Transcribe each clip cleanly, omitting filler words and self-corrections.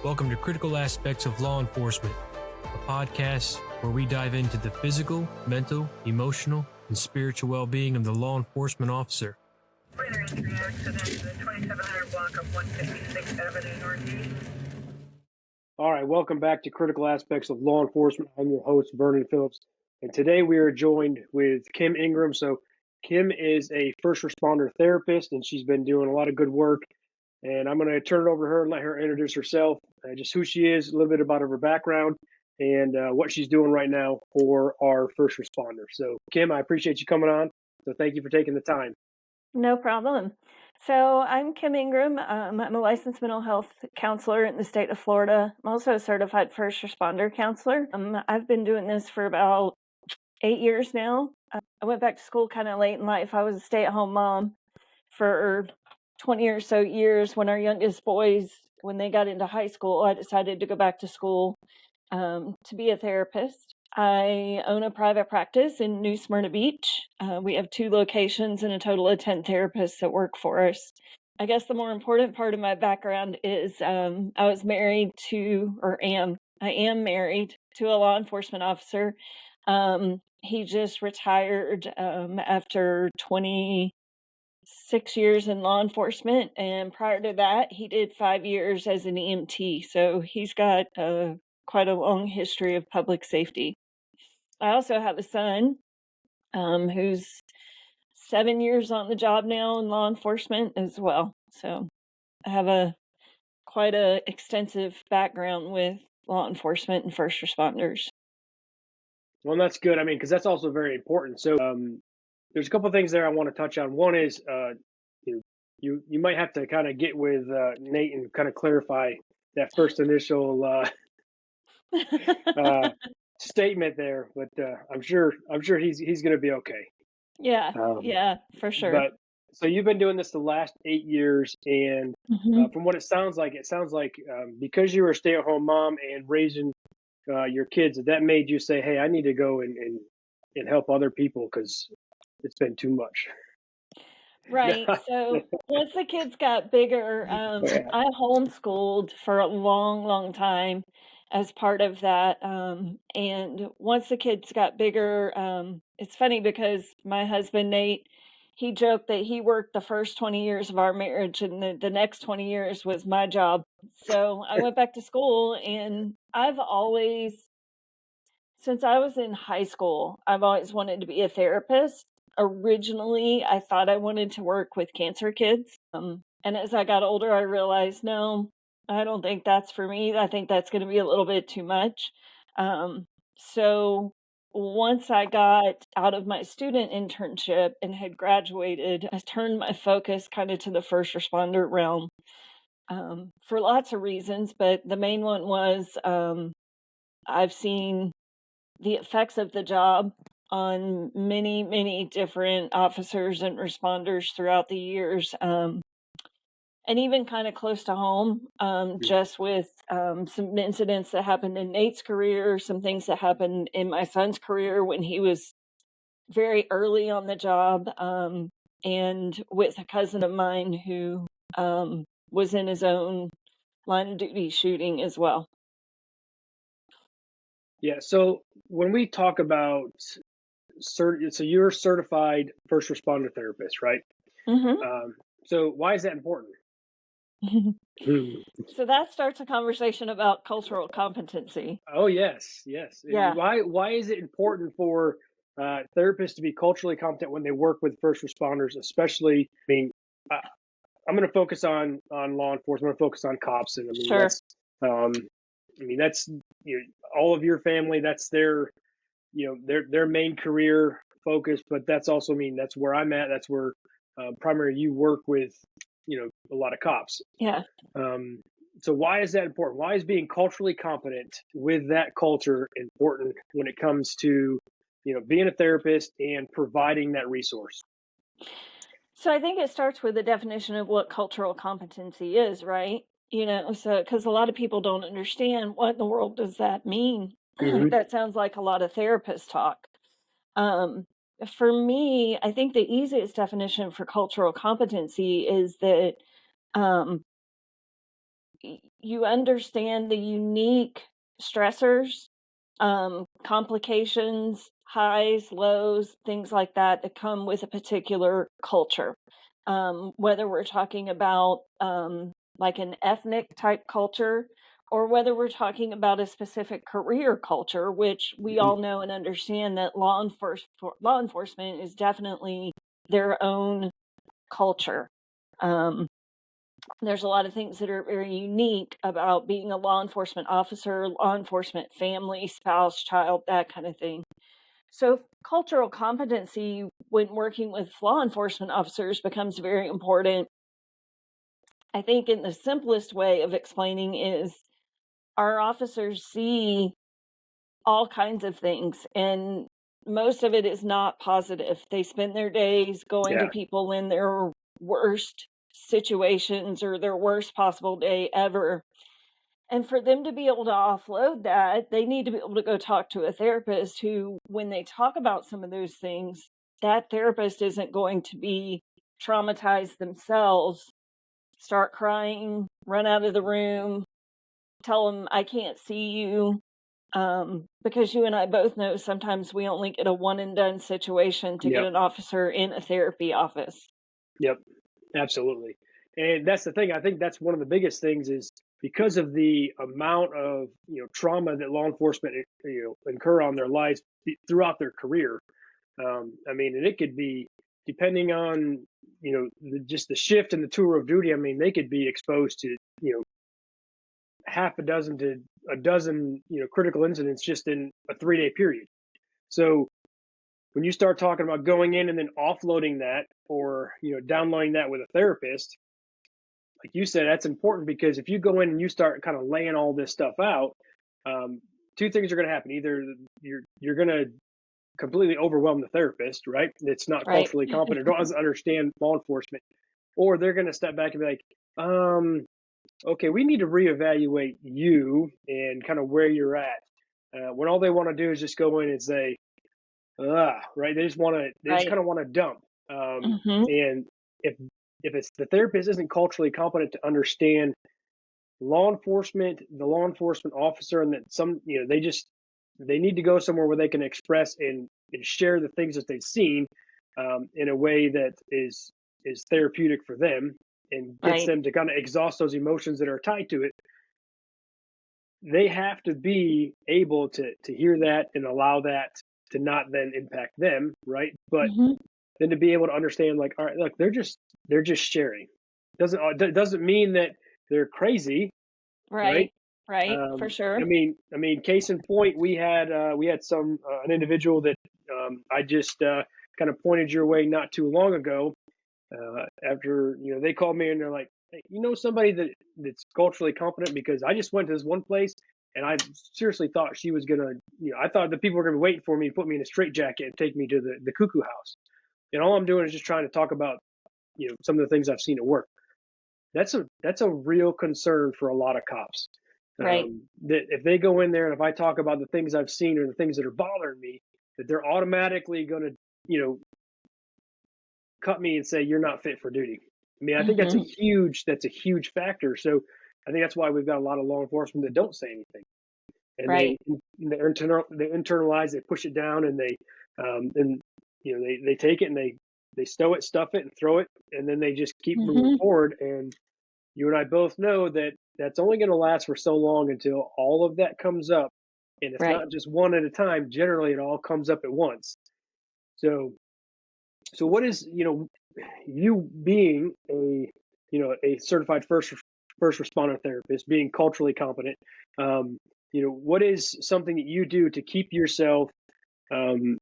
Welcome to Critical Aspects of Law Enforcement, a podcast where we dive into the physical, mental, emotional, and spiritual well-being of the law enforcement officer. Minor injury accident in the 2700 block of 156th Avenue Northeast. All right, welcome back to Critical Aspects of Law Enforcement. I'm your host, Vernon Phillips, and today we are joined with Kim Ingram. So Kim is a first responder therapist, and she's been doing a lot of good work. And I'm going to turn it over to her and let her introduce herself, just who she is, a little bit about her background, and what she's doing right now for our first responders. So Kim, I appreciate you coming on. So thank you for taking the time. No problem. So I'm Kim Ingram. I'm a licensed mental health counselor in the state of Florida. I'm also a certified first responder counselor. I've been doing this for about 8 years now. I went back to school kind of late in life. I was a stay-at-home mom for 20 or so years. When our youngest boys, when they got into high school, I decided to go back to school to be a therapist. I own a private practice in New Smyrna Beach. We have 2 locations and a total of 10 therapists that work for us. I guess the more important part of my background is I was married to, I am married to a law enforcement officer. He just retired after 26 years in law enforcement, and prior to that, he did 5 years as an EMT. So he's got quite a long history of public safety. I also have a son who's 7 years on the job now in law enforcement as well. So I have quite a extensive background with law enforcement and first responders. Well, that's good. I mean, because that's also very important. So there's a couple of things there I want to touch on. One is you might have to kind of get with Nate and kind of clarify that first initial statement there, but I'm sure he's going to be okay. Yeah, for sure. But so you've been doing this the last 8 years, and from what it sounds like because you were a stay-at-home mom and raising your kids, that made you say, "Hey, I need to go and help other people because it's been too much." Right. So once the kids got bigger, I homeschooled for a long, long time as part of that. And once the kids got bigger, it's funny because my husband, Nate, he joked that he worked the first 20 years of our marriage and the next 20 years was my job. So I went back to school, and since I was in high school, I've always wanted to be a therapist. Originally, I thought I wanted to work with cancer kids. And as I got older, I realized, no, I don't think that's for me. I think that's going to be a little bit too much. So once I got out of my student internship and had graduated, I turned my focus kind of to the first responder realm for lots of reasons. But the main one was I've seen the effects of the job on many, many different officers and responders throughout the years. And even kind of close to home, just with some incidents that happened in Nate's career, some things that happened in my son's career when he was very early on the job, and with a cousin of mine who was in his own line of duty shooting as well. Yeah. So when we talk about so you're a certified first responder therapist, right? Mm-hmm. So why is that important? So that starts a conversation about cultural competency. Oh, yes. Yeah. Why is it important for therapists to be culturally competent when they work with first responders, especially? I mean, I'm going to focus on law enforcement. I'm going to focus on cops, and Sure. That's all of your family. That's their main career focus. But that's also that's where I'm at. That's where primarily you work with a lot of cops. Yeah. So why is that important? Why is being culturally competent with that culture important when it comes to, being a therapist and providing that resource? So I think it starts with the definition of what cultural competency is, right? So because a lot of people don't understand what in the world does that mean. Mm-hmm. That sounds like a lot of therapist talk. For me, I think the easiest definition for cultural competency is that you understand the unique stressors, complications, highs, lows, things like that come with a particular culture. Whether we're talking about like an ethnic type culture or whether we're talking about a specific career culture, which we Mhm. all know and understand that law enforcement is definitely their own culture. Um, there's a lot of things that are very unique about being a law enforcement officer, law enforcement family, spouse, child, that kind of thing. So, cultural competency when working with law enforcement officers becomes very important. I think, in the simplest way of explaining, is our officers see all kinds of things, and most of it is not positive. They spend their days going to Yeah. people in their worst situations or their worst possible day ever. And for them to be able to offload that, they need to be able to go talk to a therapist who, when they talk about some of those things, that therapist isn't going to be traumatized themselves, start crying, run out of the room, tell them, I can't see you. Because you and I both know sometimes we only get a one and done situation to get Yep. an officer in a therapy office. Yep. Absolutely. And that's the thing. I think that's one of the biggest things is because of the amount of trauma that law enforcement incur on their lives throughout their career. I mean, and it could be depending on just the shift and the tour of duty. I mean, they could be exposed to half a dozen to a dozen critical incidents just in a 3-day period. So when you start talking about going in and then offloading that or downloading that with a therapist, like you said, that's important because if you go in and you start kind of laying all this stuff out, um, two things are going to happen. Either you're going to completely overwhelm the therapist, right? It's not Right. culturally competent, or doesn't understand law enforcement, or they're going to step back and be like, okay, we need to reevaluate you and kind of where you're at. When all they want to do is just go in and say, right? They just Right. kind of want to dump. Hmm. And if it's the therapist isn't culturally competent to understand law enforcement, the law enforcement officer, and that they need to go somewhere where they can express and share the things that they've seen in a way that is therapeutic for them and gets Right. them to kind of exhaust those emotions that are tied to it. They have to be able to hear that and allow that to not then impact them, right? But Hmm. then to be able to understand, like, all right, look, they're just sharing. Doesn't mean that they're crazy, right? Right. Right. For I sure. mean, case in point, we had some an individual that I just kind of pointed your way not too long ago. After they called me and they're like, hey, somebody that's culturally competent because I just went to this one place and I seriously thought she was gonna, I thought the people were gonna be waiting for me to put me in a straitjacket and take me to the cuckoo house. And all I'm doing is just trying to talk about some of the things I've seen at work. That's a real concern for a lot of cops. Right. That if they go in there and if I talk about the things I've seen or the things that are bothering me, that they're automatically going to, cut me and say you're not fit for duty. I mean, I think Hmm. that's a huge factor. So I think that's why we've got a lot of law enforcement that don't say anything, and Right. they internalize, they push it down, and they take it and they stow it, stuff it, and throw it, and then they just keep moving Hmm. forward. And you and I both know that that's only going to last for so long until all of that comes up. And it's Right. not just one at a time. Generally, it all comes up at once. So, what is, you being a certified first responder therapist, being culturally competent, what is something that you do to keep yourself, um,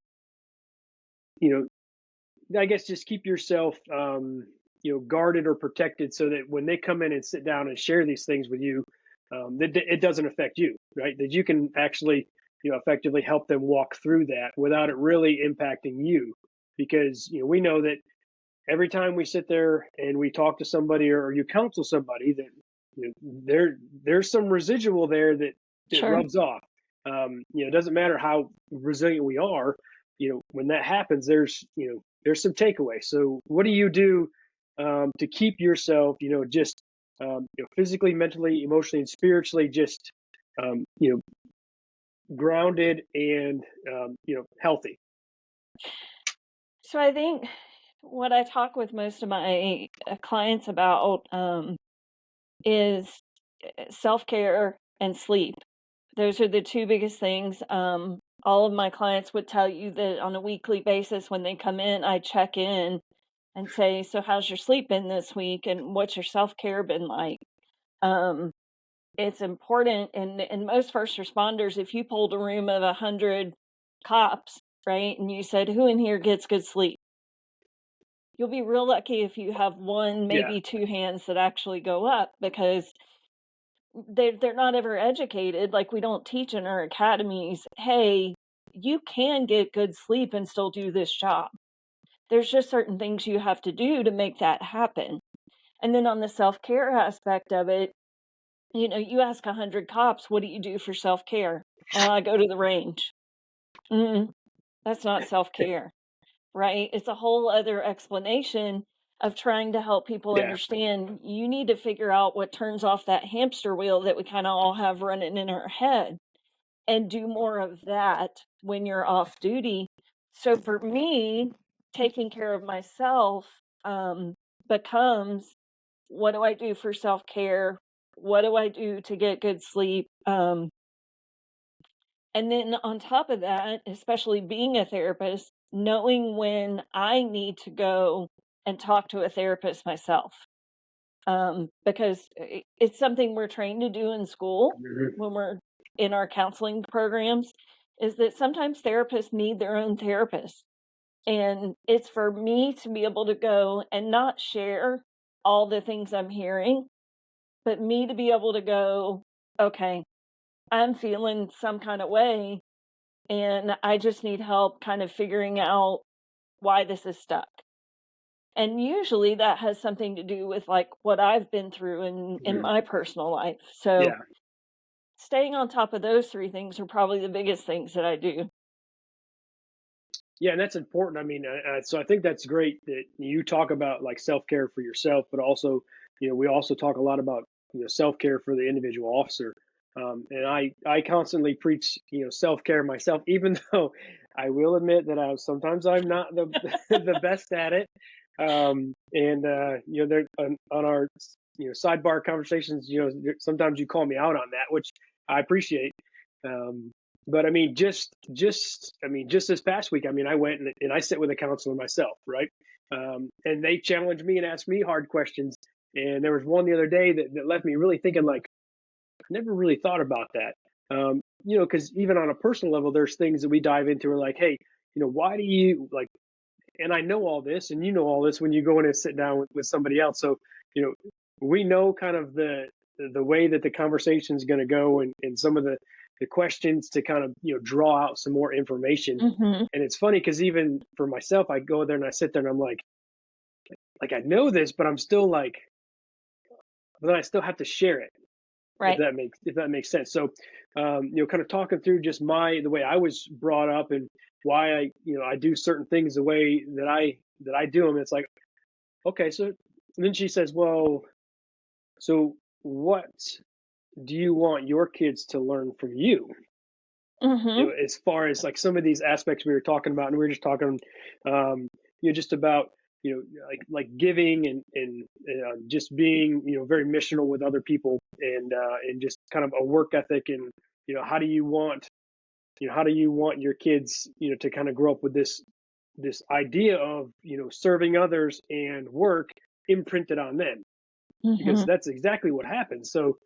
you I guess just keep yourself, guarded or protected so that when they come in and sit down and share these things with you, that it doesn't affect you, right? That you can actually, effectively help them walk through that without it really impacting you. Because, we know that every time we sit there and we talk to somebody or you counsel somebody that, there's some residual there that Sure. rubs off. It doesn't matter how resilient we are, when that happens, there's some takeaway. So what do you do to keep yourself, just physically, mentally, emotionally, and spiritually, just grounded and healthy. So I think what I talk with most of my clients about is self care and sleep. Those are the two biggest things. All of my clients would tell you that on a weekly basis when they come in, I check in and say, "So how's your sleep been this week, and what's your self care been like?" Um, it's important, and most first responders, if you pulled a room of 100 cops, right, and you said, "Who in here gets good sleep?" You'll be real lucky if you have one, Yeah, maybe two hands that actually go up because they're not ever educated. Like, we don't teach in our academies, "Hey, you can get good sleep and still do this job." There's just certain things you have to do to make that happen. And then on the self-care aspect of it, you ask 100 cops, "What do you do for self-care?" I go to the range." Mm, that's not self-care, right? It's a whole other explanation of trying to help people yeah, understand you need to figure out what turns off that hamster wheel that we kinda all have running in our head and do more of that when you're off duty. So for me, taking care of myself, becomes, what do I do for self-care? What do I do to get good sleep? And then on top of that, especially being a therapist, knowing when I need to go and talk to a therapist myself. Because it's something we're trained to do in school mhm, when we're in our counseling programs, is that sometimes therapists need their own therapist. And it's for me to be able to go and not share all the things I'm hearing, but me to be able to go, okay, I'm feeling some kind of way and I just need help kind of figuring out why this is stuck. And usually that has something to do with like what I've been through in mhm. my personal life. So Yeah. staying on top of those three things are probably the biggest things that I do. Yeah, and that's important. I mean, so I think that's great that you talk about like self care for yourself, but also, we also talk a lot about self care for the individual officer. And I constantly preach self care myself, even though I will admit that sometimes I'm not the the best at it. And there on our sidebar conversations, sometimes you call me out on that, which I appreciate. Um, but I mean, just this past week, I mean, I went and I sit with a counselor myself, right? And they challenged me and asked me hard questions. And there was one the other day that left me really thinking, like, I never really thought about that. Because even on a personal level, there's things that we dive into. Are like, hey, why do you like? And I know all this, and you know all this when you go in and sit down with somebody else. So, we know kind of the way that the conversation is going to go, and some of the questions to kind of draw out some more information. Mhm. And it's funny because even for myself, I go there and I sit there and I'm like I know this, but I'm still like, but then I still have to share it Right. if that makes sense. So, kind of talking through just the way I was brought up and why I do certain things the way that I do them. It's like, okay, so then she says, well, so what do you want your kids to learn from you? Mhm. As far as like some of these aspects we were talking about, and we were just talking, just about like giving and just being very missional with other people and just kind of a work ethic and how do you want how do you want your kids to kind of grow up with this idea of serving others and work imprinted on them, because Mhm. that's exactly what happened. So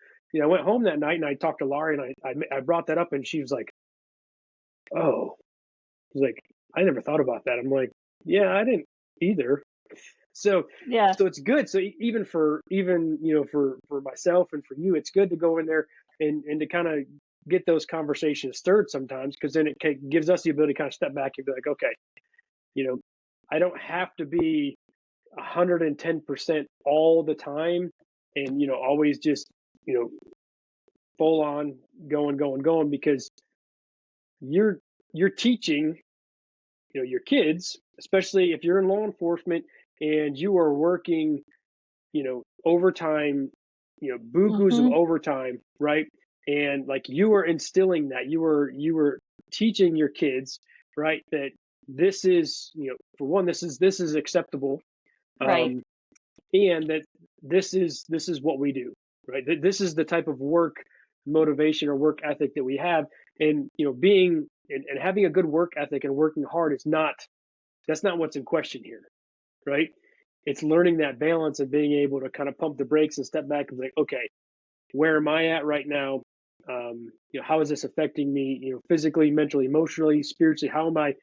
I went home that night and I talked to Laurie and I brought that up and she was like, oh, she's like, I never thought about that. I'm like, yeah, I didn't either. So Yeah. so it's good. So even for myself and for you, it's good to go in there and to kind of get those conversations stirred sometimes, because then gives us the ability to kind of step back and be like, okay, you know, I don't have to be 110% all the time and always just you know full on going, because you're you're teaching your kids, especially if you're in law enforcement and you are working overtime bukus of overtime, right? And like you were instilling that, you were teaching your kids, right, that this is, for one, this is acceptable, Right. and that this is what we do, right? This is the type of work motivation or work ethic that we have, and being and having a good work ethic and working hard is not that's not what's in question here, right? It's learning that balance and being able to kind of pump the brakes and step back and be like, okay, where am I at right now? How is this affecting me? Physically, mentally, emotionally, spiritually. How am I?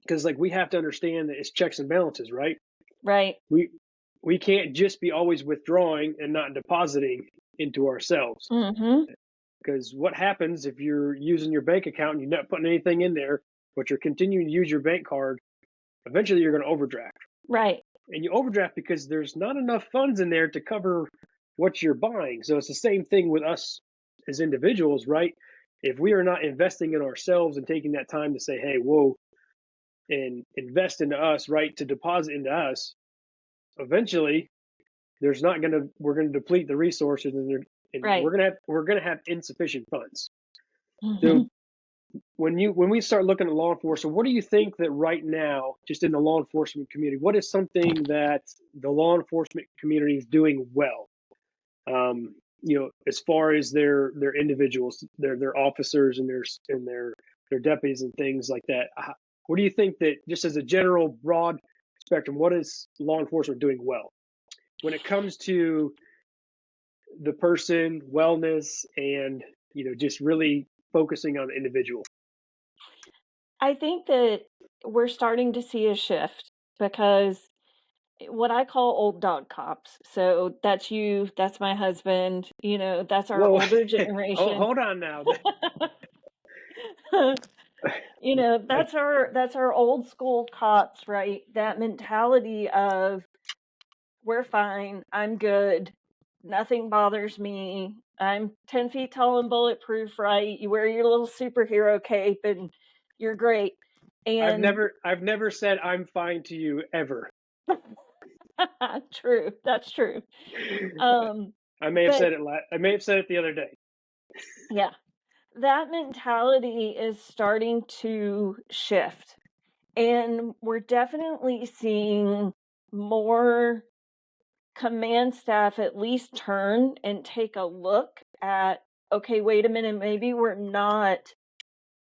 Because like we have to understand that it's checks and balances, right? Right. We can't just be always withdrawing and not depositing into ourselves. Because what happens if you're using your bank account and you're not putting anything in there, but you're continuing to use your bank card? Eventually, you're going to overdraft. Right. And you overdraft because there's not enough funds in there to cover what you're buying. So it's the same thing with us as individuals, right? If we are not investing in ourselves and taking that time to say, hey, whoa, and invest into us, right, to deposit into us, eventually we're going to deplete the resources, and Right. we're going to have insufficient funds. So when we start looking at law enforcement, what do you think that right now, just in the law enforcement community, what is something that the law enforcement community is doing well? As far as their individuals, their officers and their deputies and things like that. What do you think that, just as a general broad spectrum, what is law enforcement doing well when it comes to the person, wellness, and just really focusing on the individual? I think that we're starting to see a shift because what I call old dog cops. So that's you, that's my husband, that's our Whoa, older generation. hold on now. That's our old school cops, right? That mentality of we're fine, I'm good, nothing bothers me, I'm 10 feet tall and bulletproof, right? You wear your little superhero cape and you're great. And I've never said I'm fine to you ever. true, that's true. Um, I may have but said it. I may have said it the other day. yeah, that mentality is starting to shift. And we're definitely seeing more command staff at least turn and take a look at, okay, wait a minute, maybe we're not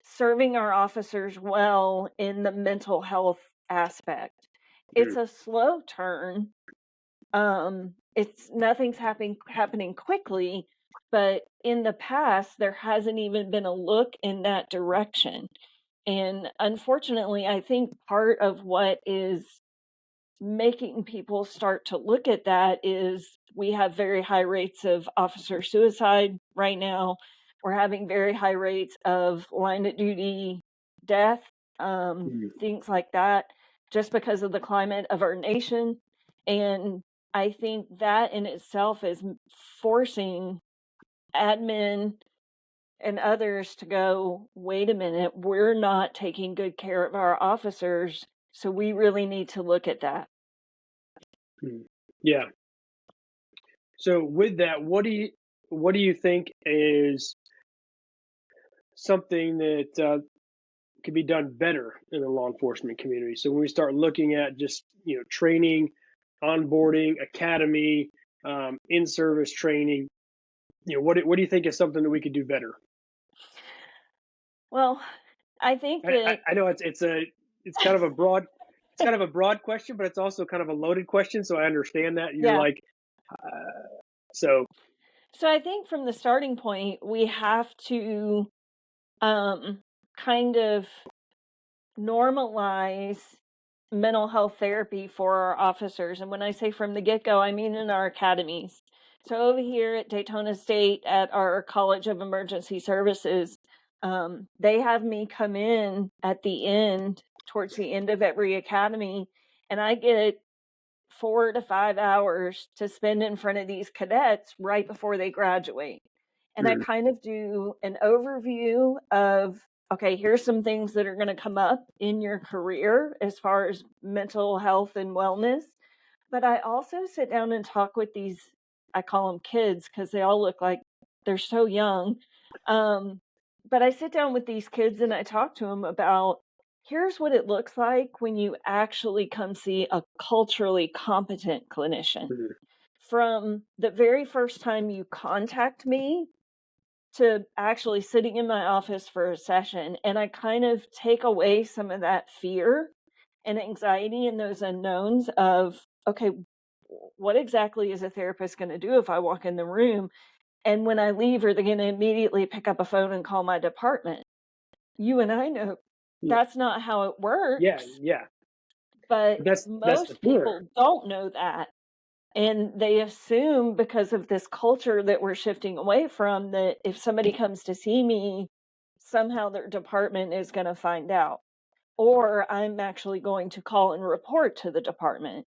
serving our officers well in the mental health aspect. It's a slow turn. It's nothing's happening quickly, but in the past there hasn't even been a look in that direction. And unfortunately, I think part of what is making people start to look at that is we have very high rates of officer suicide right now. We're having very high rates of line of duty death, things like that, just because of the climate of our nation. And I think that in itself is forcing admin and others to go, wait a minute, we're not taking good care of our officers. So we really need to look at that. Yeah. So with that, what do you think is something that could be done better in the law enforcement community? So when we start looking at just training, onboarding, academy, in-service training, what do you think is something that we could do better? Well, I think that, I know it's kind of a broad question, but it's also kind of a loaded question. So I understand that you're yeah. like, so. So I think from the starting point, we have to kind of normalize mental health therapy for our officers. And when I say from the get go, I mean in our academies. So over here at Daytona State at our College of Emergency Services, they have me come in at the end, towards the end of every academy, and I get 4 to 5 hours to spend in front of these cadets right before they graduate. And I kind of do an overview of, okay, here's some things that are going to come up in your career as far as mental health and wellness. But I also sit down and talk with these, I call them kids because they all look like they're so young. Um, but I sit down with these kids and I talk to them about here's what it looks like when you actually come see a culturally competent clinician. Mhm. From the very first time you contact me to actually sitting in my office for a session, and I kind of take away some of that fear and anxiety and those unknowns of, okay, what exactly is a therapist going to do if I walk in the room? And when I leave, are they going to immediately pick up a phone and call my department? You and I know Yeah, that's not how it yeah, works, yeah. but But that's the most fear. people don't know that. And they assume because of this culture that we're shifting away from, that if somebody comes to see me, somehow their department is going to find out, or I'm actually going to call and report to the department.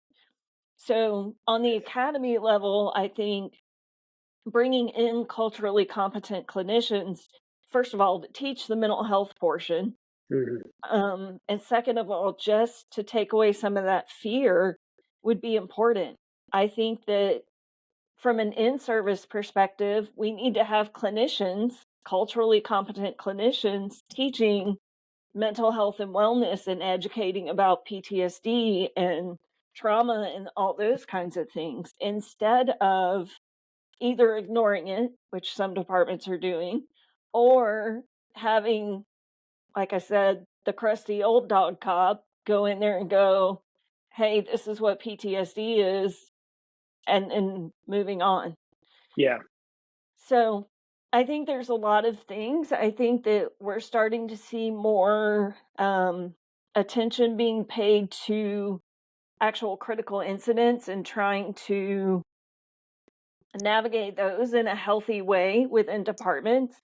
So, on the academy level, I think bringing in culturally competent clinicians, first of all, to teach the mental health portion, Mhm. and second of all, just to take away some of that fear would be important. I think that from an in-service perspective, we need to have clinicians, culturally competent clinicians, teaching mental health and wellness and educating about PTSD and trauma and all those kinds of things instead of either ignoring it, which some departments are doing, or having, like I said, the crusty old dog cop go in there and go, hey, this is what PTSD is, and moving on. Yeah. So I think there's a lot of things. I think that we're starting to see more attention being paid to actual critical incidents and trying to navigate those in a healthy way within departments.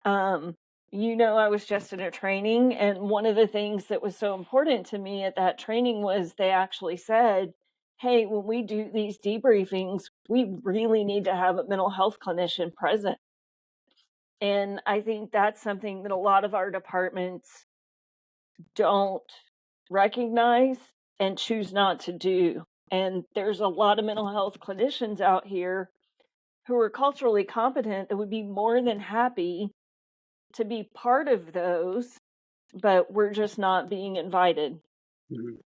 Um, I was just in a training, and one of the things that was so important to me at that training was they actually said, hey, when we do these debriefings, we really need to have a mental health clinician present. And I think that's something that a lot of our departments don't recognize and choose not to do. And there's a lot of mental health clinicians out here who are culturally competent that would be more than happy to be part of those, but we're just not being invited. Mhm.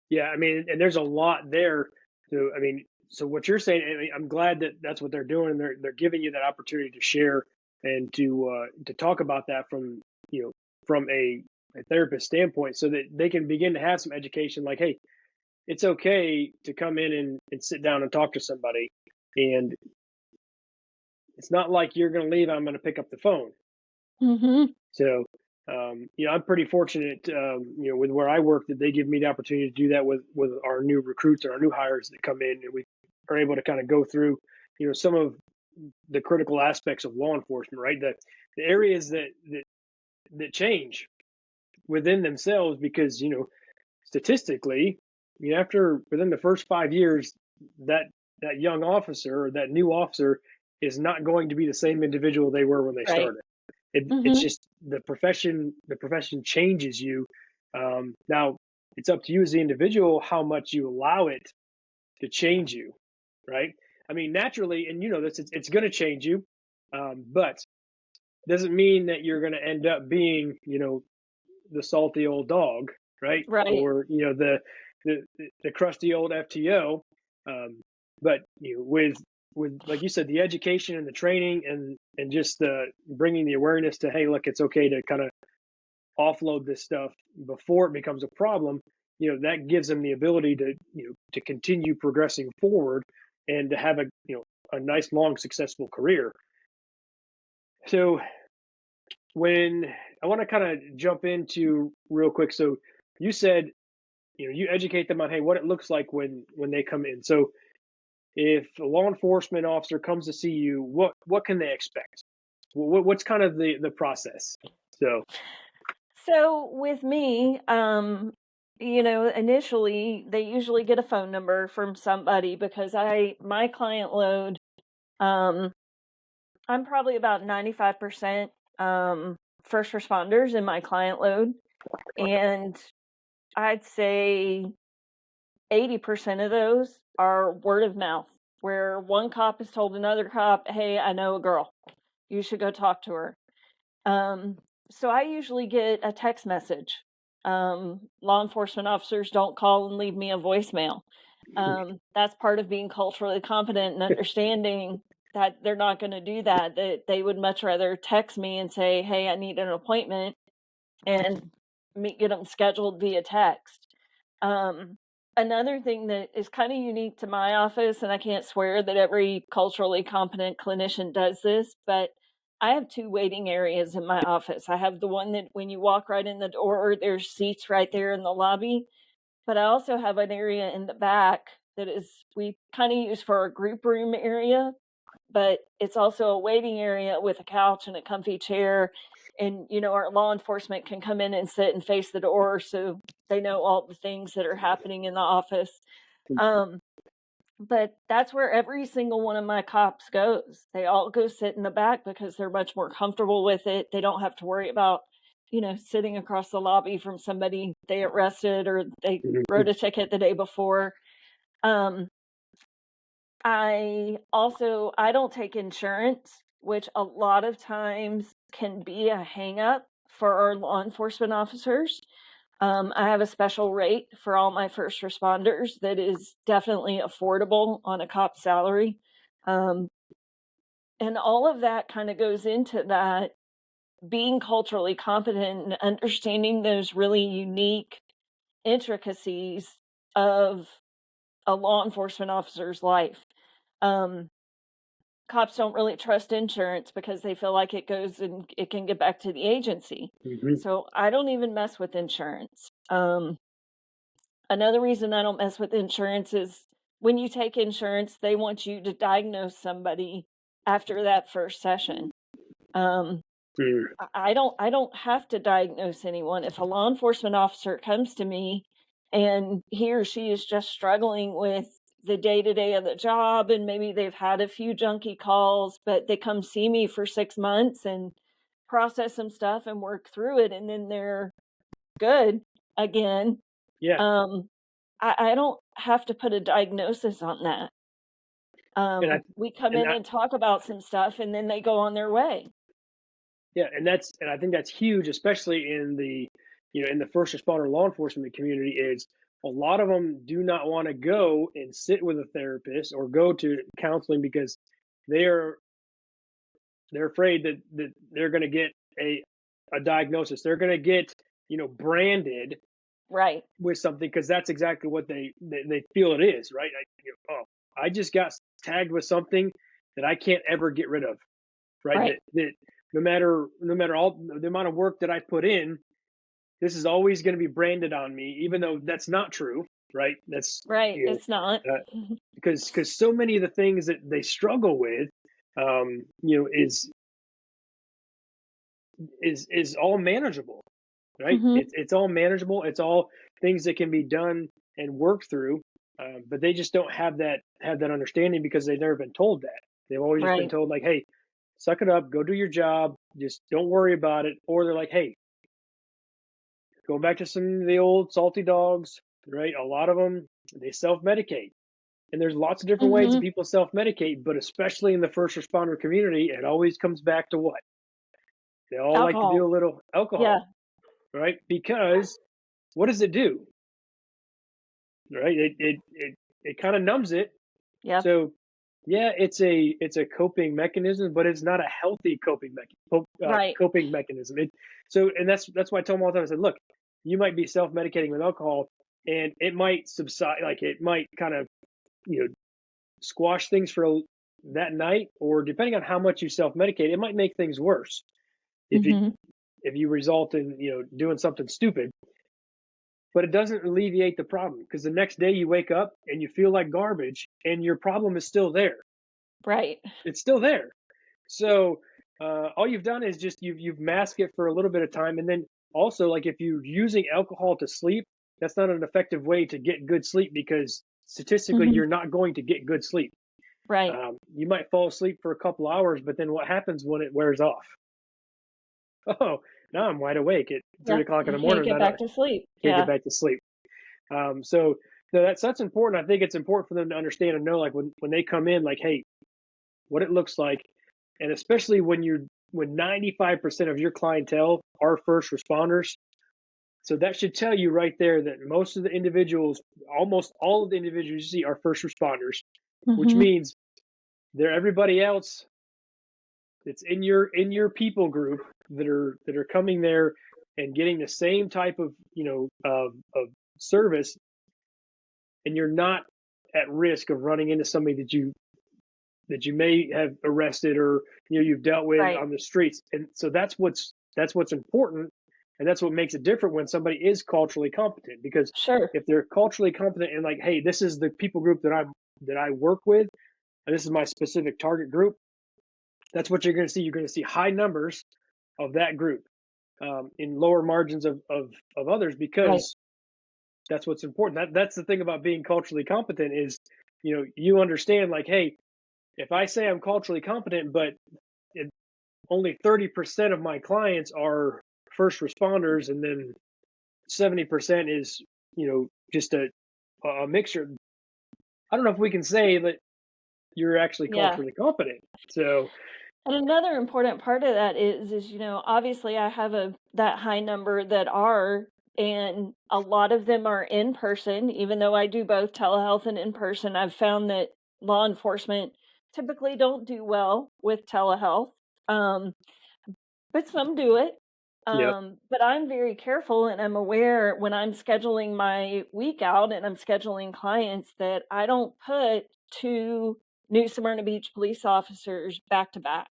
Yeah, I mean, and there's a lot there. I mean, so what you're saying, I mean, I'm glad that that's what they're doing. They're giving you that opportunity to share and to talk about that from from a therapist standpoint, so that they can begin to have some education. Like, hey, it's okay to come in and sit down and talk to somebody, and it's not like you're going to leave. I'm going to pick up the phone. Mhm. So, I'm pretty fortunate, with where I work, that they give me the opportunity to do that with our new recruits and our new hires that come in, and we are able to kind of go through, some of the critical aspects of law enforcement, right? The areas that change within themselves, because statistically, after within the first 5 years, that that young officer or that new officer is not going to be the same individual they were when they Right. started. It's Mhm. just the profession. The profession changes you. Now it's up to you as the individual how much you allow it to change you, right? I mean, naturally, and this, it's going to change you, but doesn't mean that you're going to end up being, the salty old dog, right? Right. Or the crusty old FTO. But with like you said, the education and the training and just the bringing the awareness to, hey, look, it's okay to kind of offload this stuff before it becomes a problem. That gives them the ability to to continue progressing forward and to have a nice long successful career. So when I want to kind of jump into real quick, so you said you educate them on, hey, what it looks like when they come in. So if a law enforcement officer comes to see you, what can they expect? What's kind of the process? So So with me, initially they usually get a phone number from somebody because my client load, um, I'm probably about 95% first responders in my client load. And I'd say 80% of those are word of mouth, where one cop has told another cop, "Hey, I know a girl. You should go talk to her." Um, so I usually get a text message. Law enforcement officers don't call and leave me a voicemail. That's part of being culturally competent and understanding that they're not going to do that. That they would much rather text me and say, "Hey, I need an appointment," and get them scheduled via text. Um, Another thing that is kind of unique to my office, and I can't swear that every culturally competent clinician does this, but I have two waiting areas in my office. I have the one that when you walk right in the door, there's seats right there in the lobby, but I also have an area in the back that is we kind of use for our group room area, but it's also a waiting area with a couch and a comfy chair. And, our law enforcement can come in and sit and face the door so they know all the things that are happening in the office. Um, but that's where every single one of my cops goes. They all go sit in the back because they're much more comfortable with it. They don't have to worry about, sitting across the lobby from somebody they arrested or they wrote a ticket the day before. Um, I don't take insurance, which a lot of times can be a hang up for our law enforcement officers. I have a special rate for all my first responders that is definitely affordable on a cop's salary. Um, and all of that kind of goes into that being culturally competent and understanding those really unique intricacies of a law enforcement officer's life. Um, Cops don't really trust insurance because they feel like it goes and it can get back to the agency. Mhm. So I don't even mess with insurance. Another reason I don't mess with insurance is when you take insurance, they want you to diagnose somebody after that first session. Um, Mm. I don't have to diagnose anyone. If a law enforcement officer comes to me and he or she is just struggling with the day-to-day of the job and maybe they've had a few junky calls, but they come see me for 6 months and process some stuff and work through it and then they're good again. Yeah, Um, I don't have to put a diagnosis on that. and I We come and in I, and talk about some stuff and then they go on their way. yeah, and I think that's huge, especially in the in the first responder law enforcement community. Is a lot of them do not want to go and sit with a therapist or go to counseling because they're they're afraid that they're going to get a diagnosis. They're going to get branded Right, with something because that's exactly what they feel it is, right? Oh, I just got tagged with something that I can't ever get rid of, right? right, That no matter all the amount of work that I put in, this is always going to be branded on me, even though that's not true, right? That's right. It's not. because so many of the things that they struggle with, is all manageable, right? Mhm, It's all manageable. It's all things that can be done and worked through, but they just don't have that understanding because they've never been told that. They've always just been right. told like, "Hey, suck it up, go do your job, just don't worry about it." Or they're like, "Hey, go back to some of the old salty dogs, right? A lot of them they self-medicate, and there's lots of different ways that Mhm. people self-medicate, but especially in the first responder community, it always comes back to what they all like to do: Alcohol. a little Yeah. alcohol, right? Because what does it do? Right? It kind of numbs it. Yep. So yeah, it's a coping mechanism, but it's not a healthy Right. coping mechanism. And that's why I tell them all the time. I said, look, you might be self medicating with alcohol, and it might subside, like it might kind of squash things for that night, or depending on how much you self medicate, it might make things worse if you Mhm. if you result in doing something stupid. But it doesn't alleviate the problem because the next day you wake up and you feel like garbage and your problem is still there. Right. It's still there. So all you've done is just you've masked it for a little bit of time, and then also like if you're using alcohol to sleep, that's not an effective way to get good sleep because statistically Mhm. you're not going to get good sleep. Right. You might fall asleep for a couple hours, but then what happens when it wears off? Oh, now I'm wide awake at Yeah. 3 o'clock in You the can't morning. get I don't back to sleep. can't get Yeah. back to sleep. So So that's important. I think it's important for them to understand and know, like when they come in, like, hey, what it looks like, and especially when 95% of your clientele are first responders. So that should tell you right there that most of the individuals, almost all of the individuals you see are first responders, which Mm-hmm. means they're everybody else that's in your people group that are coming there and getting the same type of of service, and you're not at risk of running into somebody that you may have arrested or you've dealt with Right. on the streets. And so that's what's important, and that's what makes it different when somebody is culturally competent, because Sure. if they're culturally competent and like, hey, this is the people group that I work with, and this is my specific target group, that's what you're going to see. You're going to see high numbers of that group, in lower margins of others, Right. because that's what's important. That's the thing about being culturally competent is, you understand, like, hey, if I say I'm culturally competent, but it, only 30% of my clients are first responders, and then 70% is, just a mixture. I don't know if we can say that you're actually Yeah. culturally competent. So And another important part of that is, obviously I have that high number that are, and a lot of them are in person, even though I do both telehealth and in person. I've found that law enforcement typically don't do well with telehealth. Um, but some do it. yep, But I'm very careful and I'm aware when I'm scheduling my week out and I'm scheduling clients that I don't put two New Smyrna Beach police officers back to back.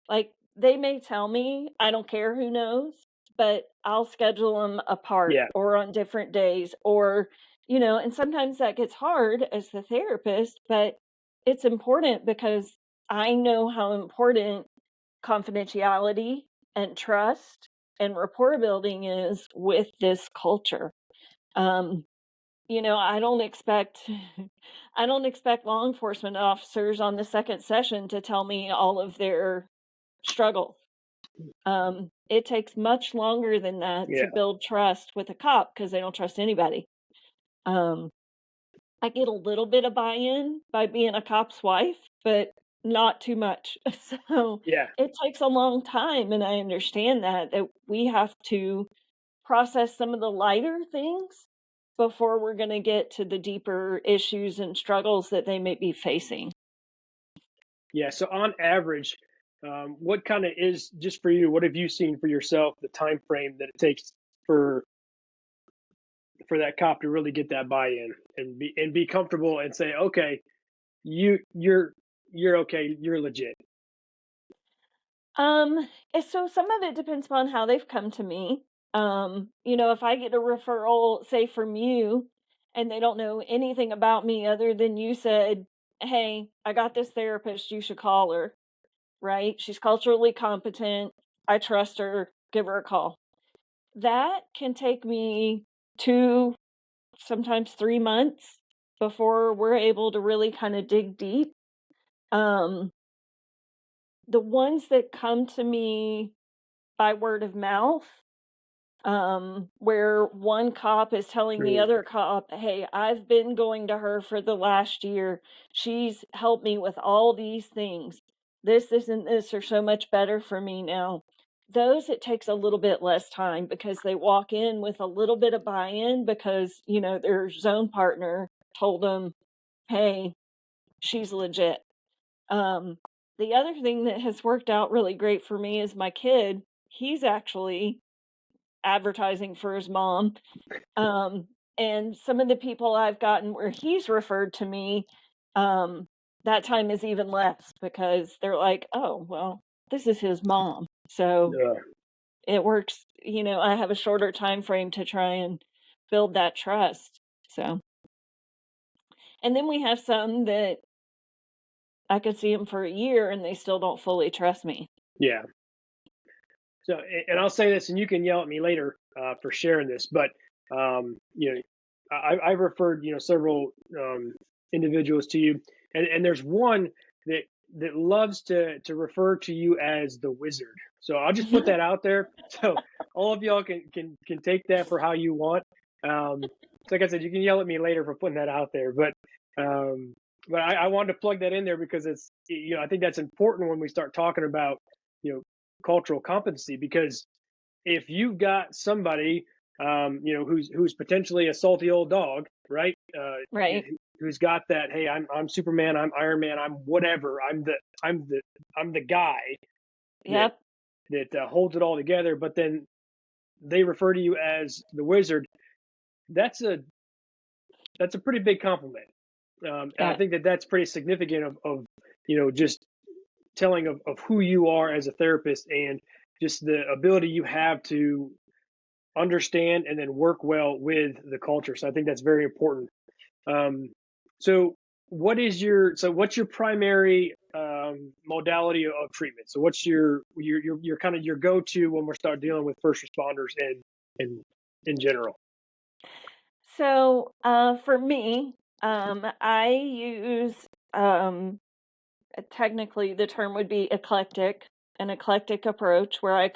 Like, they may tell me, I don't care who knows, but I'll schedule them apart yeah, or on different days or, and sometimes that gets hard as the therapist, but it's important because I know how important confidentiality and trust and rapport building is with this culture. Um, I don't expect I don't expect law enforcement officers on the second session to tell me all of their struggles. It takes much longer than that to yeah, build trust with a cop because they don't trust anybody. Um, I get a little bit of buy-in by being a cop's wife, but not too much. So yeah. it takes a long time, and I understand that we have to process some of the lighter things before we're going to get to the deeper issues and struggles that they may be facing. Yeah. So on average, what kind of is, just for you, what have you seen for yourself, the time frame that it takes for that cop to really get that buy-in and be comfortable and say, okay, you're okay, you're legit. So some of it depends upon how they've come to me. If I get a referral, say from you, and they don't know anything about me other than you said, "Hey, I got this therapist, you should call her." Right? She's culturally competent. I trust her. Give her a call. That can take me 2, sometimes 3 months before we're able to really kind of dig deep. Um, the ones that come to me by word of mouth, where one cop is telling the Mm, other cop, "Hey, I've been going to her for the last year. She's helped me with all these things. This, and this are so much better for me now." Those, it takes a little bit less time because they walk in with a little bit of buy-in because, their zone partner told them, "Hey, she's legit." Um, the other thing that has worked out really great for me is my kid. He's actually advertising for his mom. Um, and some of the people I've gotten where he's referred to me, um, that time is even less because they're like, "Oh, well, this is his mom." So uh, it works, I have a shorter time frame to try and build that trust. So, and then we have some that I could see them for a year and they still don't fully trust me. yeah. So, and I'll say this, and you can yell at me later for sharing this, but I've referred several individuals to you, and there's one that loves to refer to you as the wizard. So I'll just put that out there, so all of y'all can take that for how you want. Um, like I said, you can yell at me later for putting that out there, but I wanted to plug that in there because it's, I think that's important when we start talking about, cultural competency, because if you've got somebody, who's potentially a salty old dog, right? Right. Who's got that? Hey, I'm Superman, I'm Iron Man, I'm whatever. I'm the guy that Yep. holds it all together. But then they refer to you as the wizard. That's a pretty big compliment, and I Yeah. think that's pretty significant of just telling of who you are as a therapist, and just the ability you have to understand and then work well with the culture. So I think that's very important. Um, so what's your primary modality of treatment? So what's your kind of your go-to when we start dealing with first responders and in general? So, for me, I use technically the term would be eclectic, an eclectic approach where I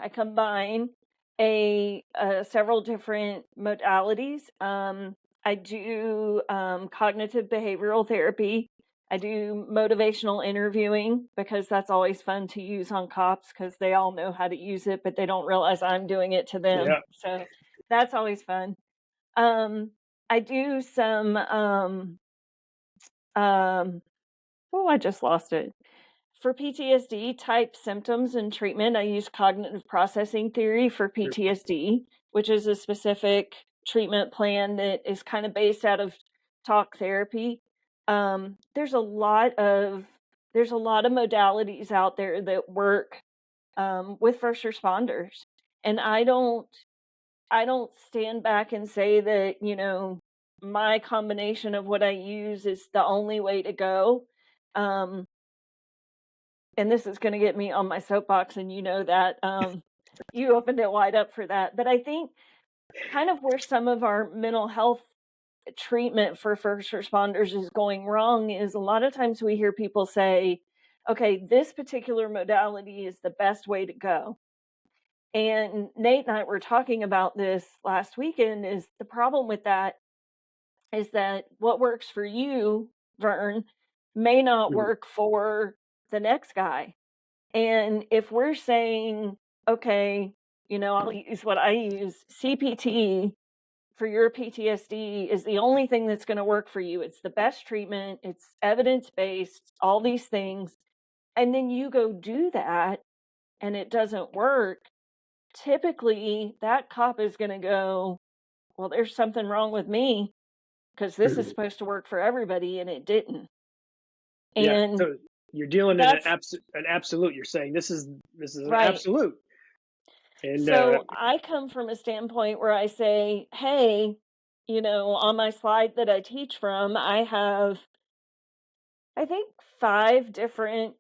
combine several different modalities. I do cognitive behavioral therapy. I do motivational interviewing because that's always fun to use on cops because they all know how to use it, but they don't realize I'm doing it to them. Yeah. So that's always fun. Um, I do some oh, I just lost it. For PTSD type symptoms and treatment, I use cognitive processing theory for PTSD, which is a specific treatment plan that is kind of based out of talk therapy. Um, there's a lot of there's a lot of modalities out there that work with first responders, and I don't stand back and say that my combination of what I use is the only way to go. Um, and this is gonna get me on my soapbox, and you know that, you opened it wide up for that, but I think kind of where some of our mental health treatment for first responders is going wrong is a lot of times we hear people say, "Okay, this particular modality is the best way to go." And Nate and I were talking about this last weekend, is the problem with that is that what works for you, Vern, may not Mhm. work for the next guy. And if we're saying, okay, I'll use what I use, CPT for your PTSD is the only thing that's going to work for you. It's the best treatment, it's evidence based, all these things. And then you go do that and it doesn't work. Typically, that cop is going to go, well, there's something wrong with me because this is supposed to work for everybody and it didn't. Yeah. And So you're dealing in that's an absolute. You're saying this is an right. absolute, and So I come from a standpoint where I say, hey, on my slide that I teach from, I have, I think, 5 different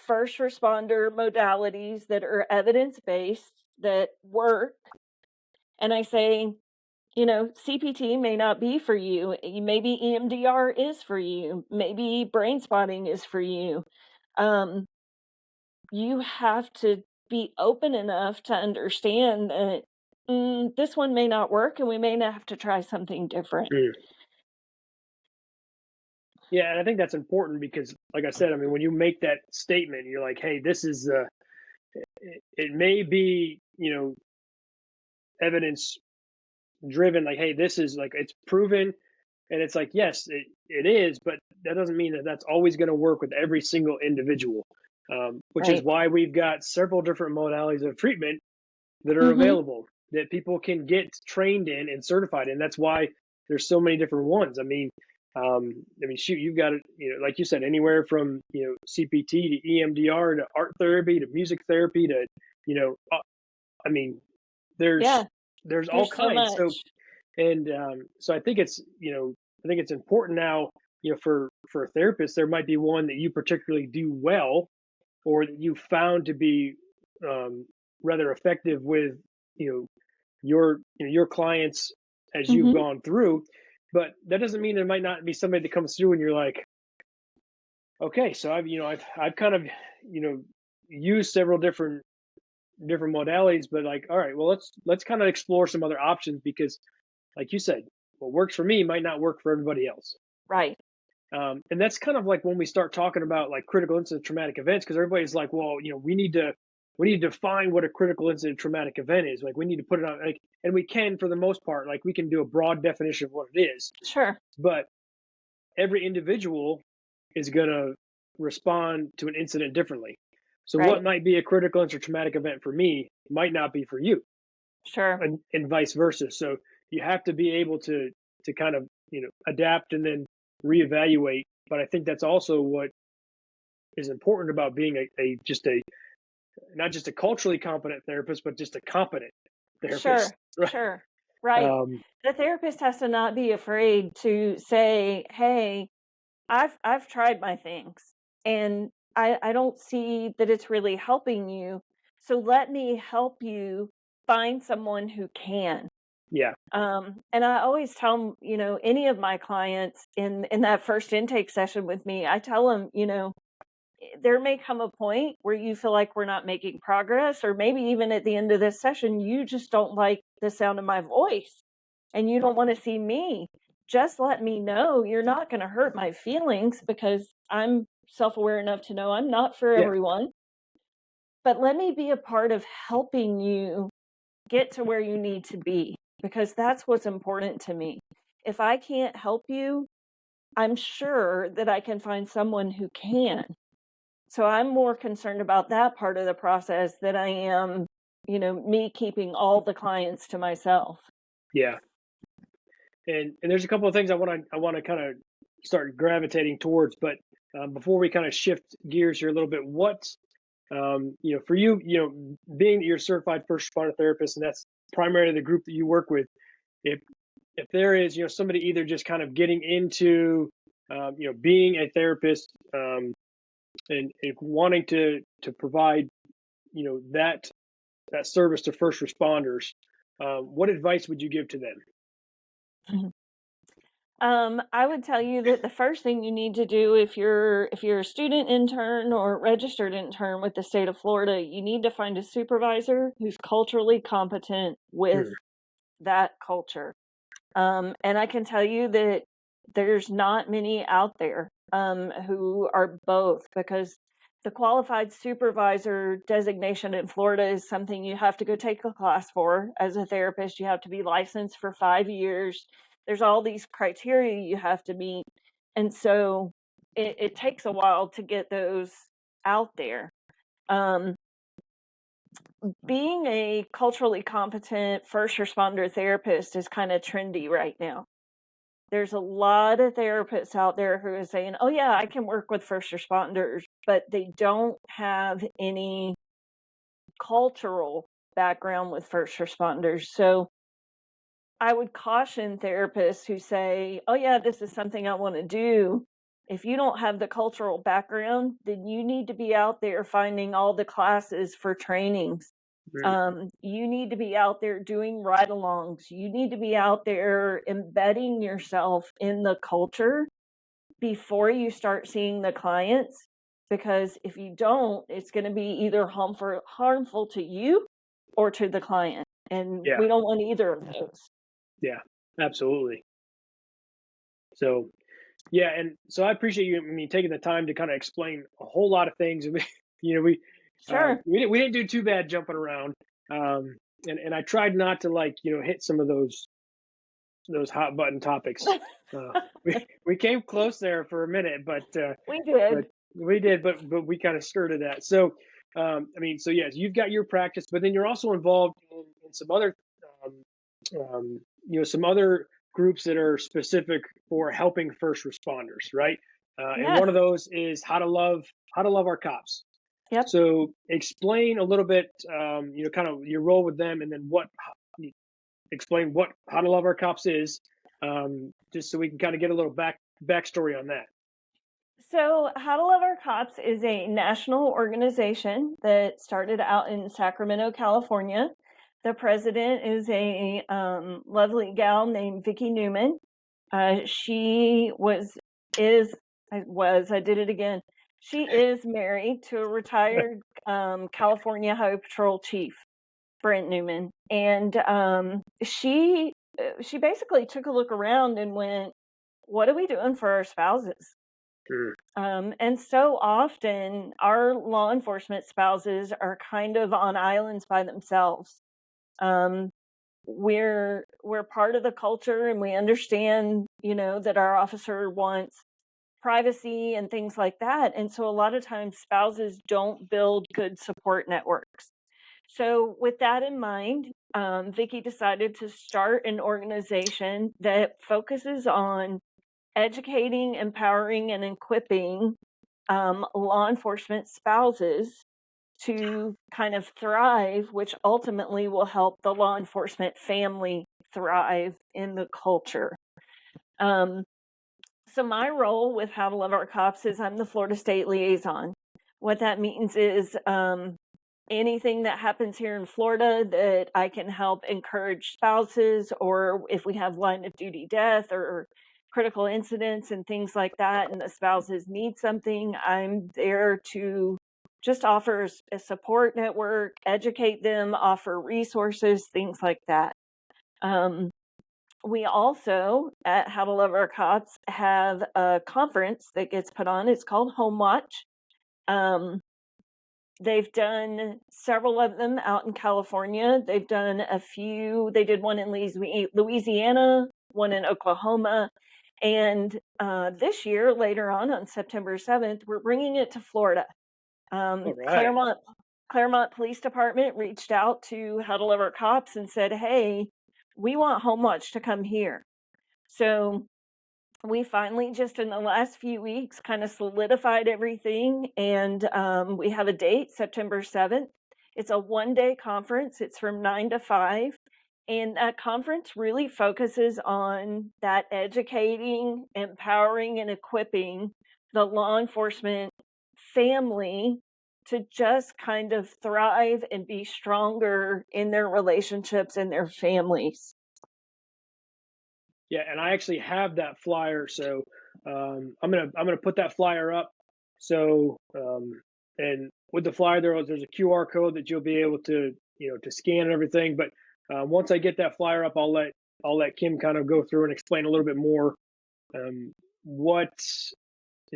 first responder modalities that are evidence based that work. And I say, CPT may not be for you. Maybe EMDR is for you. Maybe brain spotting is for you. Um, you have to be open enough to understand that this one may not work and we may not have to try something different. yeah, and I think that's important because, like I said, I mean, when you make that statement, you're like, hey, this is it may be evidence driven, like, hey, this is like it's proven, and it's like, yes, it is, but that doesn't mean that that's always going to work with every single individual, which is Right. why we've got several different modalities of treatment that are Mhm. available that people can get trained in and certified in. That's why there's so many different ones. Shoot, you've got it, like you said, anywhere from CPT to EMDR to art therapy to music therapy to, you know, uh, I mean, there's Yeah, there's all there's so kinds. So much. and so I think it's important now, for therapists, there might be one that you particularly do well, or that you found to be um, rather effective with your clients as you've Mhm. gone through. But that doesn't mean there might not be somebody that comes through and you're like, okay, so I've kind of used several different different modalities, but like, all right, well, let's kind of explore some other options because, like you said, what works for me might not work for everybody else. Right. And that's kind of like when we start talking about like critical incident traumatic events, because everybody's like, well, we need to define what a critical incident traumatic event is. Like we need to put it on, like, and we can for the most part, like we can do a broad definition of what it is, Sure. but every individual is going to respond to an incident differently. So Right. what might be a critical incident traumatic event for me might not be for you, Sure. and vice versa. So you have to be able to kind of adapt and then reevaluate. But I think that's also what is important about being a not just a culturally competent therapist, but just a competent therapist, Sure. right? Sure. Right. Um, The therapist has to not be afraid to say, "Hey, I've tried my things and I don't see that it's really helping you. So let me help you find someone who can." yeah, And I always tell 'em, any of my clients in that first intake session with me, I tell them, there may come a point where you feel like we're not making progress, or maybe even at the end of this session, you just don't like the sound of my voice and you don't want to see me. Just let me know. You're not going to hurt my feelings because I'm self aware enough to know I'm not for yeah, everyone. But let me be a part of helping you get to where you need to be because that's what's important to me. If I can't help you, I'm sure that I can find someone who can. So I'm more concerned about that part of the process than I am, me keeping all the clients to myself. yeah. And there's a couple of things I want to kind of start gravitating towards, but before we kind of shift gears here a little bit, what for you, being that you're a certified first responder therapist, and that's primarily the group that you work with, if there is somebody either just kind of getting into being a therapist, and wanting to provide that service to first responders, what advice would you give to them? I would tell you that the first thing you need to do if you're a student intern or registered intern with the state of Florida, you need to find a supervisor who's culturally competent with Mm, that culture. And I can tell you that there's not many out there who are both, because the qualified supervisor designation in Florida is something you have to go take a class for as a therapist. You have to be licensed for 5 years. There's all these criteria you have to meet. And so it takes a while to get those out there. Um, Being a culturally competent first responder therapist is kind of trendy right now. There's a lot of therapists out there who are saying, "Oh yeah, I can work with first responders," but they don't have any cultural background with first responders. So I would caution therapists who say, "Oh yeah, this is something I want to do." If you don't have the cultural background, then you need to be out there finding all the classes for trainings. mm, You need to be out there doing ride alongs. You need to be out there embedding yourself in the culture before you start seeing the clients. Because if you don't, it's going to be either harmful to you or to the client. And yeah, we don't want either of those. yeah, absolutely. So yeah, and so I appreciate you, taking the time to kind of explain a whole lot of things. And we, we Sure. we didn't do too bad jumping around, and I tried not to, like, hit some of those hot button topics. Uh, we came close there for a minute, We but did. we did, but we kind of skirted that. So so yes, you've got your practice, but then you're also involved in some other um, some other groups that are specific for helping first responders, right? And Yes. one of those is how to love our cops. Yep. So explain a little bit, kind of your role with them, and then explain what how to love our cops is, just so we can kind of get a little backstory on that. So, How to Love Our Cops is a national organization that started out in Sacramento, California. The president is a lovely gal named Vicki Newman. She was, is, I did it again. She is married to a retired California Highway Patrol chief, Brent Newman, and she basically took a look around and went, "What are we doing for our spouses?" And so often, our law enforcement spouses are kind of on islands by themselves. Um, we're part of the culture, and we understand, that our officer wants privacy and things like that. And so a lot of times spouses don't build good support networks. So with that in mind, Vicki decided to start an organization that focuses on educating, empowering, and equipping law enforcement spouses to kind of thrive, which ultimately will help the law enforcement family thrive in the culture. So my role with How to Love Our Cops is I'm the Florida State Liaison. What that means is anything that happens here in Florida that I can help encourage spouses, or if we have line of duty death or critical incidents and things like that, and the spouses need something, I'm there to just offer a support network, educate them, offer resources, things like that. We also, at How to Love Our Cops, have a conference that gets put on. It's called Home Watch. They've done several of them out in California. They've done a few. They did one in Louisiana, one in Oklahoma. And this year, later on September 7th, we're bringing it to Florida. All right. Claremont Police Department reached out to How to Love Our Cops and said, "Hey, we want Home Watch to come here." So we finally, just in the last few weeks, kind of solidified everything, and we have a date, September 7th. It's a one-day conference. It's from 9 to 5, and that conference really focuses on that educating, empowering, and equipping the law enforcement family to just kind of thrive and be stronger in their relationships and their families. Yeah, and I actually have that flyer, so I'm gonna put that flyer up. So and with the flyer there's a QR code that you'll be able to to scan and everything. But once I get that flyer up, I'll let Kim kind of go through and explain a little bit more um, what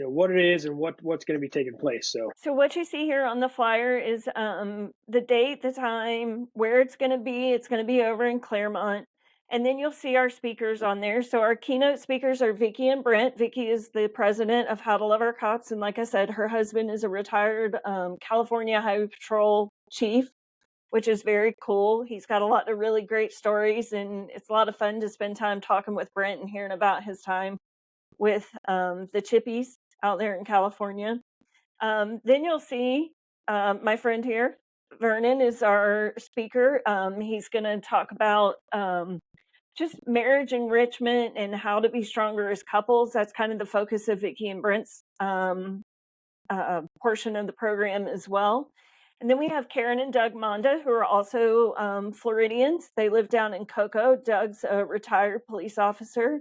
what it is and what's going to be taking place. So what you see here on the flyer is the date, the time, where it's going to be. It's going to be over in Claremont. And then you'll see our speakers on there. So our keynote speakers are Vicki and Brent. Vicki is the president of How to Love Our Cops. And like I said, her husband is a retired California Highway Patrol chief, which is very cool. He's got a lot of really great stories. And it's a lot of fun to spend time talking with Brent and hearing about his time with the chippies out there in California. Then you'll see my friend here, Vernon, is our speaker. He's going to talk about just marriage enrichment and how to be stronger as couples. That's kind of the focus of Vicki and Brent's portion of the program as well. And then we have Karen and Doug Monda, who are also Floridians. They live down in Cocoa. Doug's a retired police officer.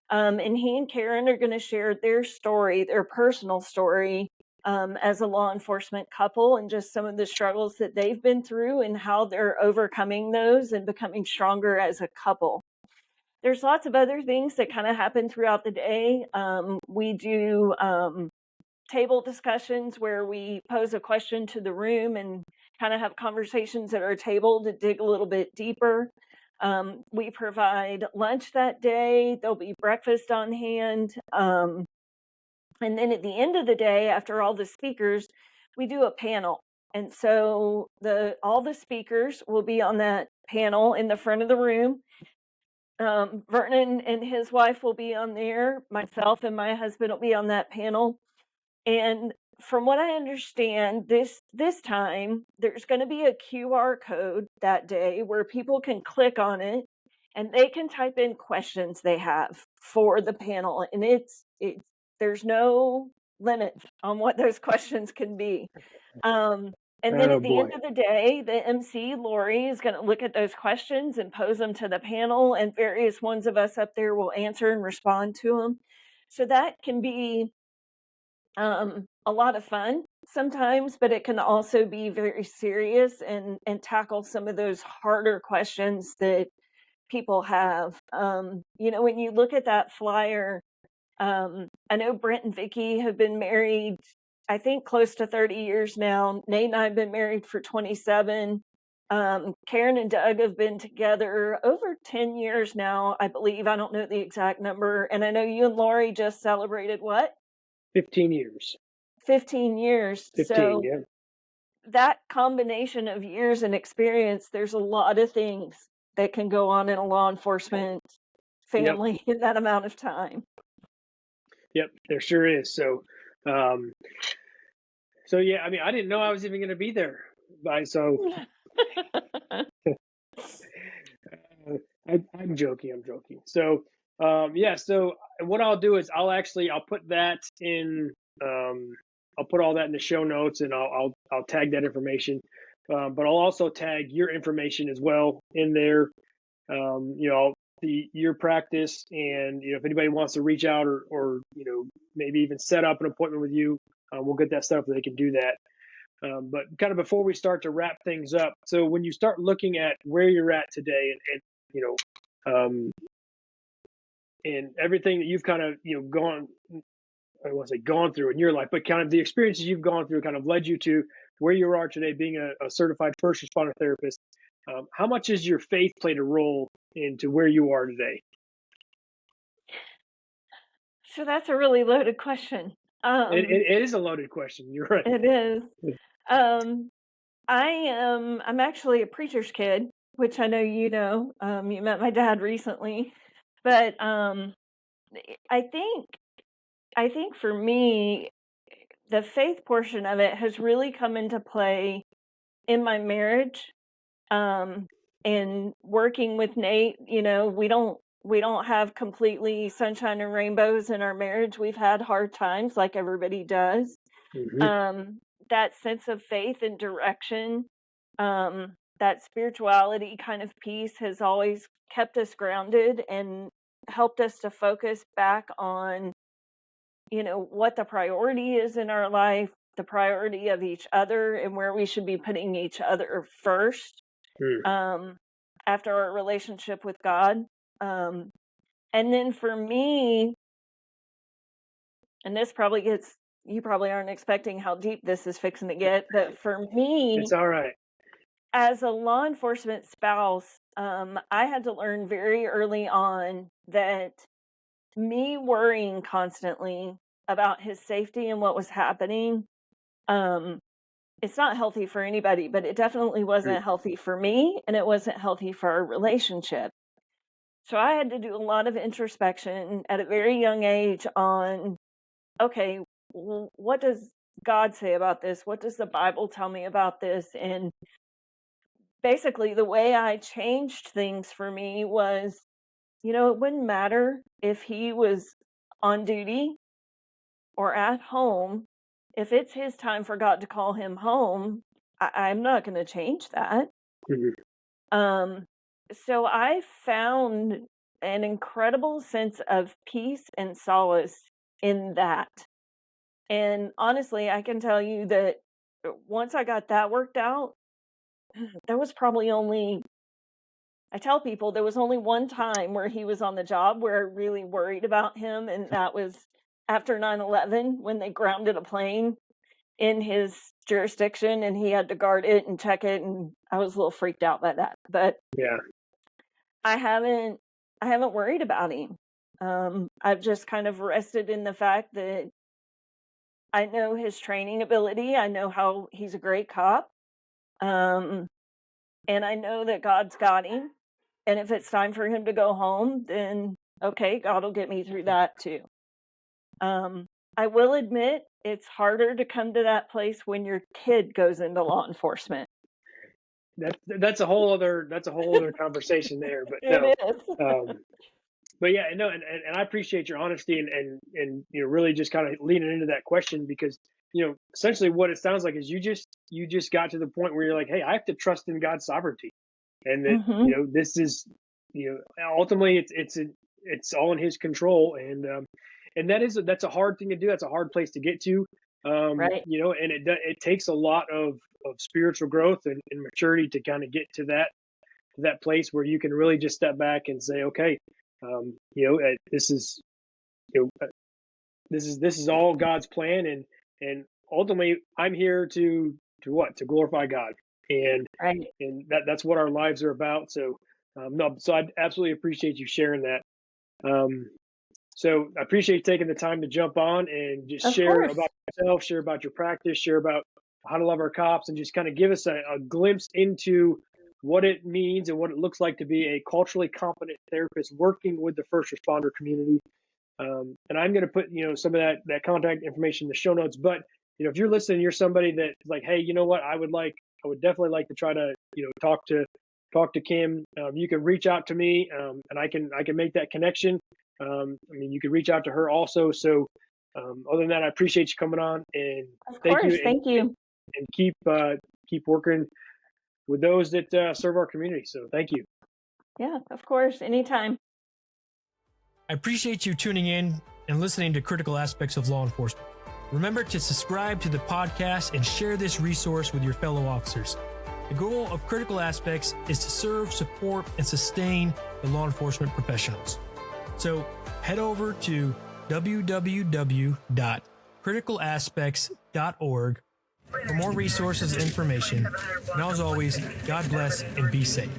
And he and Karen are going to share their story, their personal story, as a law enforcement couple, and just some of the struggles that they've been through and how they're overcoming those and becoming stronger as a couple. There's lots of other things that kind of happen throughout the day. We do table discussions where we pose a question to the room and kind of have conversations at our table to dig a little bit deeper. We provide lunch that day. There'll be breakfast on hand. And then at the end of the day, after all the speakers, we do a panel. And so all the speakers will be on that panel in the front of the room. Vernon and his wife will be on there. Myself and my husband will be on that panel. And from what I understand, this time there's going to be a QR code that day where people can click on it and they can type in questions they have for the panel. And there's no limit on what those questions can be. And then oh at the end boy. of the day, the MC, Lori, is going to look at those questions and pose them to the panel, and various ones of us up there will answer and respond to them. So that can be a lot of fun sometimes, but it can also be very serious and tackle some of those harder questions that people have. When you look at that flyer, I know Brent and Vicky have been married, I think, close to 30 years now. Nate and I have been married for 27. Karen and Doug have been together over 10 years now, I believe. I don't know the exact number. And I know you and Lori just celebrated what? 15 years. 15 years. 15, So yeah. that combination of years and experience, there's a lot of things that can go on in a law enforcement family in that amount of time. Yep, there sure is. Um, so yeah, I mean, I didn't know I was even going to be there. So I'm joking. I'm joking. So yeah. So what I'll do is I'll put that in. I'll put all that in the show notes, and I'll tag that information. But I'll also tag your information as well in there. Your practice, and if anybody wants to reach out or maybe even set up an appointment with you, we'll get that set up so they can do that. But kind of before we start to wrap things up, so when you start looking at where you're at today, and everything that you've kind of gone, I won't say gone through in your life, but kind of the experiences you've gone through kind of led you to where you are today, being a certified first responder therapist. How much has your faith played a role into where you are today? So that's a really loaded question. It is a loaded question. You're right. It is. Um, I'm actually a preacher's kid, which I know you know. You met my dad recently, but I think for me, the faith portion of it has really come into play in my marriage. And working with Nate, we don't have completely sunshine and rainbows in our marriage. We've had hard times like everybody does. Mm-hmm. That sense of faith and direction, that spirituality kind of piece has always kept us grounded and helped us to focus back on, what the priority is in our life, the priority of each other, and where we should be putting each other first, after our relationship with God. And then for me, and this probably gets, you probably aren't expecting how deep this is fixing to get, but for me, It's all right. as a law enforcement spouse, I had to learn very early on that me worrying constantly about his safety and what was happening, it's not healthy for anybody, but it definitely wasn't healthy for me, and it wasn't healthy for our relationship. So I had to do a lot of introspection at a very young age on, okay, what does God say about this? What does the Bible tell me about this? And basically, the way I changed things for me was, it wouldn't matter if he was on duty or at home. If it's his time for God to call him home, I'm not going to change that. Mm-hmm. So I found an incredible sense of peace and solace in that. And honestly, I can tell you that once I got that worked out, there was probably only, I tell people there was only one time where he was on the job where I really worried about him, and that was after 9/11 when they grounded a plane in his jurisdiction and he had to guard it and check it, and I was a little freaked out by that. But Yeah. I haven't worried about him. I've just kind of rested in the fact that I know his training ability. I know how he's a great cop. And I know that God's got him. And if it's time for him to go home, then okay, God will get me through that too. I will admit it's harder to come to that place when your kid goes into law enforcement. That's a whole other conversation there. But no. It is. But yeah, no, and I appreciate your honesty and really just kind of leaning into that question, because essentially what it sounds like is you just got to the point where you're like, hey, I have to trust in God's sovereignty, and that this is ultimately it's all in His control, and that's a hard thing to do. That's a hard place to get to, Right. And it takes a lot of spiritual growth and maturity to kind of get to that place where you can really just step back and say, okay, this is, this is all God's plan, and ultimately I'm here to glorify God, and Right. that's what our lives are about. So no, so I absolutely appreciate you sharing that. So I appreciate you taking the time to jump on and just Of share course. about yourself, share about your practice, share about how to love our cops, and just kind of give us a glimpse into what it means and what it looks like to be a culturally competent therapist working with the first responder community. And I'm going to put, some of that contact information in the show notes. But, if you're listening, you're somebody that's like, hey, you know what? I would definitely like to try to, talk to Kim. You can reach out to me, and I can make that connection. You can reach out to her also. So, other than that, I appreciate you coming on, and Of thank you, course. Thank you. and keep working with those that serve our community. So, thank you. Yeah, of course. Anytime. I appreciate you tuning in and listening to Critical Aspects of Law Enforcement. Remember to subscribe to the podcast and share this resource with your fellow officers. The goal of Critical Aspects is to serve, support, and sustain the law enforcement professionals. So head over to www.criticalaspects.org for more resources and information. And as always, God bless and be safe.